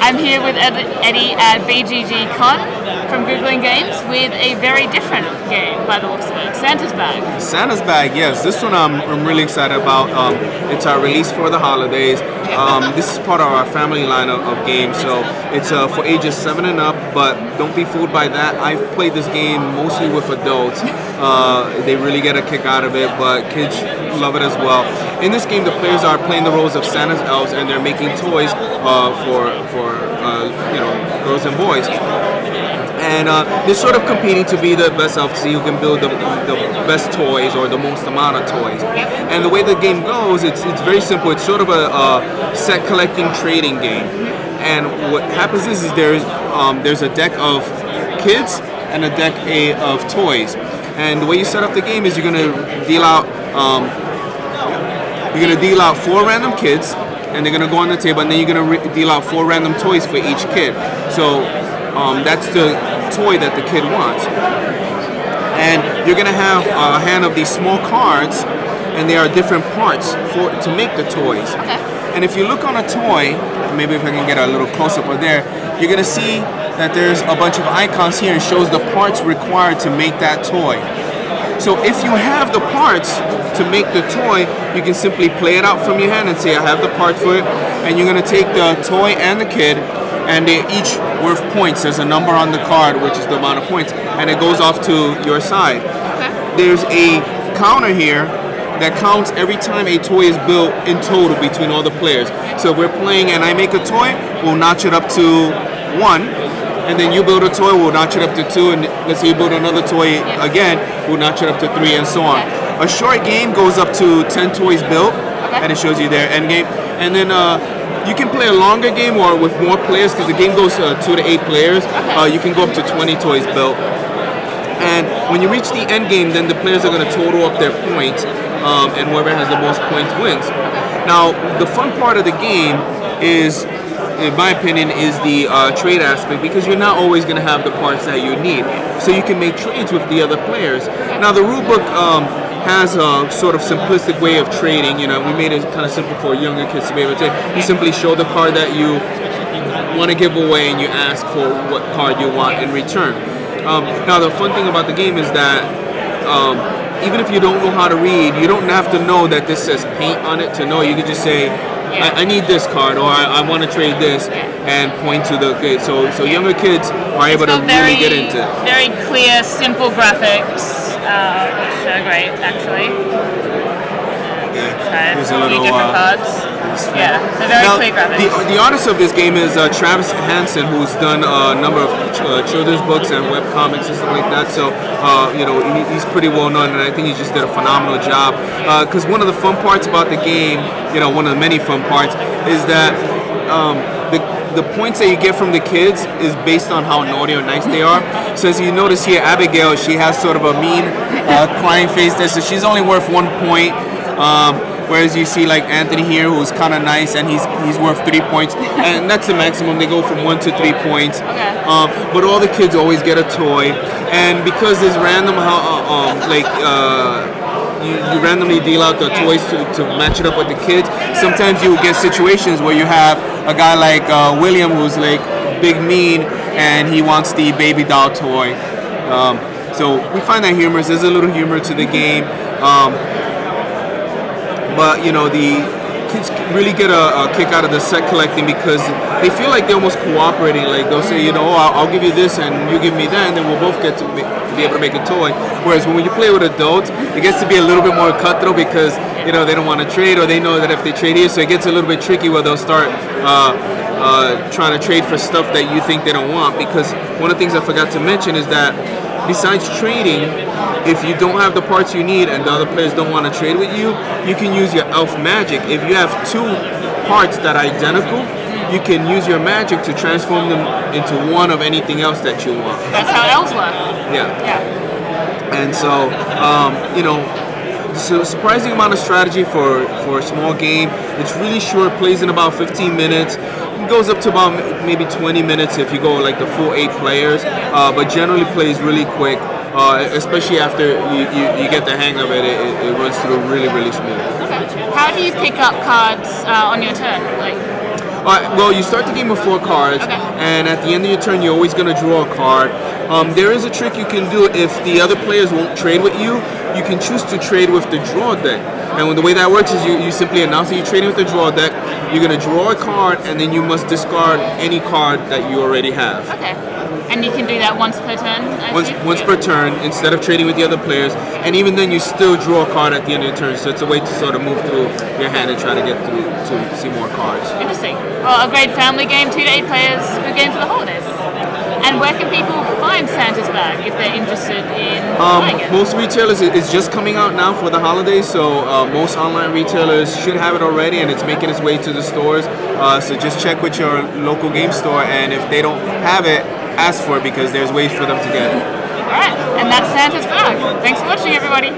I'm here with Eddie at BGG.CON from Griggling Games with a very different game by the looks of it, Santa's Bag. Santa's Bag, yes. This one I'm really excited about. It's our release for the holidays. This is part of our family line of games, so it's for ages 7 and up, but don't be fooled by that. I've played this game mostly with adults. They really get a kick out of it, but kids love it as well. In this game, the players are playing the roles of Santa's elves, and they're making toys for girls and boys. And they're sort of competing to be the best elf, to see who can build the best toys or the most amount of toys. And the way the game goes, it's very simple. It's sort of a set collecting trading game. And what happens is there's a deck of kids and a deck of toys. And the way you set up the game is you're gonna deal out 4 random kids, and they're gonna go on the table, and then you're gonna deal out 4 random toys for each kid. So that's the toy that the kid wants. And you're gonna have a hand of these small cards, and there are different parts to make the toys. And if you look on a toy, maybe if I can get a little close-up of there, you're gonna see that there's a bunch of icons here and shows the parts required to make that toy. So if you have the parts to make the toy, you can simply play it out from your hand and say, I have the parts for it, and you're gonna take the toy and the kid, and they're each worth points. There's a number on the card, which is the amount of points, and it goes off to your side. There's a counter here that counts every time a toy is built in total between all the players. So if we're playing and I make a toy, we'll notch it up to 1, and then you build a toy, we'll notch it up to 2, and let's say you build another toy again, we'll notch it up to 3, and so on. A short game goes up to 10 toys built, and it shows you their end game. And then you can play a longer game or with more players, because the game goes 2 to 8 players. You can go up to 20 toys built. And when you reach the end game, then the players are going to total up their points, and whoever has the most points wins. Now, the fun part of the game is, in my opinion, is the trade aspect, because you're not always going to have the parts that you need. So you can make trades with the other players. Now, the rulebook has a sort of simplistic way of trading. You know, we made it kind of simple for younger kids to be able to trade. You simply show the card that you want to give away, and you ask for what card you want in return. Now, the fun thing about the game is that even if you don't know how to read, you don't have to know that this says paint on it to know. You can just say, I need this card, or I want to trade this, and point to the kid. So younger kids are able to really get into it. Very clear, simple graphics, which are great, actually. Here's a little different cards. Yeah, so very clear graphics. The artist of this game is Travis Hansen, who's done a number of children's books and web comics and stuff like that. So he's pretty well known, and I think he just did a phenomenal job. Because one of the fun parts about the game, one of the many fun parts, is that the points that you get from the kids is based on how naughty or nice they are. So as you notice here, Abigail, she has sort of a mean, crying face there, so she's only worth 1 point. Whereas you see like Anthony here, who's kind of nice, and he's worth 3 points, and that's the maximum. They go from 1 to 3 points. But all the kids always get a toy, and because there's random, you randomly deal out the toys to match it up with the kids. Sometimes you get situations where you have a guy like William, who's like big mean, and he wants the baby doll toy. So we find that humorous. There's a little humor to the game. But the kids really get a kick out of the set collecting, because they feel like they're almost cooperating. Like they'll say, I'll give you this and you give me that, and then we'll both get to be able to make a toy. Whereas when you play with adults, it gets to be a little bit more cutthroat, because they don't want to trade, or they know that if they trade here, so it gets a little bit tricky where they'll start trying to trade for stuff that you think they don't want. Because one of the things I forgot to mention is that besides trading, if you don't have the parts you need and the other players don't want to trade with you, you can use your elf magic. If you have 2 parts that are identical, you can use your magic to transform them into one of anything else that you want. That's how elves work. Yeah. And so, it's a surprising amount of strategy for a small game. It's really short, plays in about 15 minutes. It goes up to about maybe 20 minutes if you go like the full 8 players, but generally plays really quick. Especially after you get the hang of it, it runs through really, really smooth. How do you pick up cards on your turn? Well, you start the game with 4 cards, and at the end of your turn, you're always going to draw a card. There is a trick you can do if the other players won't trade with you. You can choose to trade with the draw deck. And the way that works is you simply announce that you're trading with the draw deck. You're going to draw a card, and then you must discard any card that you already have. Okay. And you can do that once per turn? Once per turn, instead of trading with the other players. And even then, you still draw a card at the end of your turn. So it's a way to sort of move through your hand and try to get through to see more cards. Interesting. Well, a great family game, 2 to 8 players, good game for the holidays. And where can people find Santa's Bag if they're interested in buying it? Most retailers, it's just coming out now for the holidays, so most online retailers should have it already, and it's making its way to the stores. So just check with your local game store, and if they don't have it, ask for it, because there's ways for them to get it. Alright, and that's Santa's Bag. Thanks for watching, everybody.